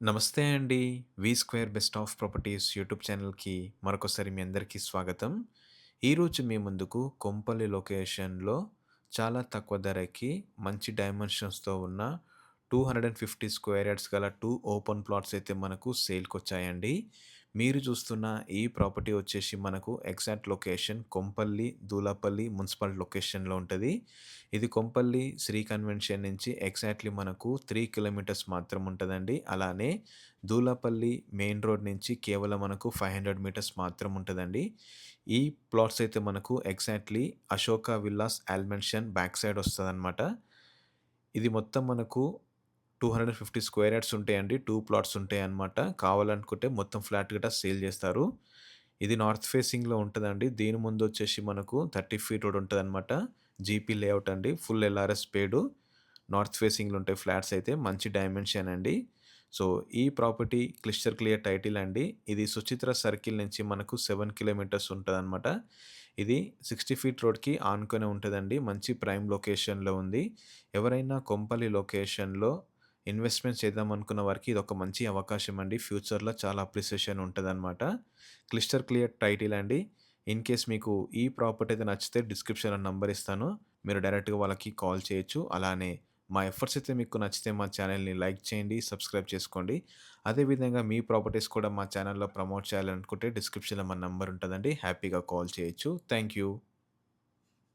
నమస్తే అండి. 'V square best of properties' YouTube ఛానల్‌కి మరొకసారి మీ అందరికీ స్వాగతం. ఈరోజు మీ ముందుకు కొంపల్లి లొకేషన్‌లో చాలా తక్కువ ధరకి మంచి డైమెన్షన్స్‌తో ఉన్న 250 స్క్వేర్ యార్డ్స్ గల 2 ఓపెన్ ప్లాట్స్ అయితే మనకు సేల్‌కొచ్చాయండి. మీరు చూస్తున్న ఈ ప్రాపర్టీ వచ్చేసి మనకు exact location Kompally, Dulapalli municipal లొకేషన్‌లో ఉంటది. ఇది కొంపల్లి శ్రీ కన్వెన్షన్ నుంచి ఎగ్జాక్ట్‌లీ మనకు 3 కిలోమీటర్స్ మాత్రం ఉంటదండి. అలానే దూలపల్లి మెయిన్ రోడ్ నుంచి కేవలం మనకు 500 మీటర్స్ మాత్రం ఉంటదండి. ఈ ప్లాట్స్ అయితే మనకు ఎగ్జాక్ట్‌లీ అశోక విల్లాస్ ఆల్మెన్షన్ బ్యాక్ సైడ్ వస్తదనమాట. ఇది మొత్తం మనకు 250 స్క్వేర్ యార్డ్స్ ఉంటాయండి. 2 ప్లాట్స్ ఉంటాయన్నమాట. కావాలనుకుంటే మొత్తం ఫ్లాట్ గట్టా సేల్ చేస్తారు. ఇది నార్త్ ఫేసింగ్‌లో ఉంటదండి. దీని ముందొచ్చేసి మనకు 30 ఫీట్ రోడ్ ఉంటదనమాట. జీపీ లేఅవుట్ అండి. Full LRS paid. నార్త్ ఫేసింగ్‌లో ఉంటాయి ఫ్లాట్స్ అయితే. మంచి డైమెన్షన్ అండి. సో, ఈ ప్రాపర్టీ క్లిస్టర్ క్లియర్ టైటిల్ అండి. ఇది సుచిత్ర సర్కిల్ నుంచి మనకు 7 కిలోమీటర్స్ ఉంటదనమాట. ఇది 60 ఫీట్ రోడ్‌కి ఆనుకునే ఉంటదండి. మంచి ప్రైమ్ లొకేషన్‌లో ఉంది. ఎవరైనా కొంపల్లి లొకేషన్‌లో ఇన్వెస్ట్‌మెంట్ చేద్దామనుకున్న వారికి ఇదొక మంచి అవకాశం అండి. ఫ్యూచర్‌లో చాలా అప్రిసియేషన్ ఉంటదనమాట. క్లిస్టర్ క్లియర్ టైటిల్ అండి. ఇన్ కేస్ మీకు ఈ ప్రాపర్టీ అయితే నచ్చితే డిస్క్రిప్షన్‌లో నంబర్ ఇస్తాను. మీరు డైరెక్ట్‌గా వాళ్ళకి కాల్ చేయొచ్చు. అలానే మా ఎఫర్ట్స్ అయితే మీకు నచ్చితే మా ఛానల్‌ని లైక్ చేయండి, సబ్స్క్రైబ్ చేసుకోండి. అదేవిధంగా మీ ప్రాపర్టీస్ కూడా మా ఛానల్‌లో ప్రమోట్ చేయాలనుకుంటే డిస్క్రిప్షన్‌లో మా నంబర్ ఉంటదండి. హ్యాపీగా కాల్ చేయొచ్చు. Thank you.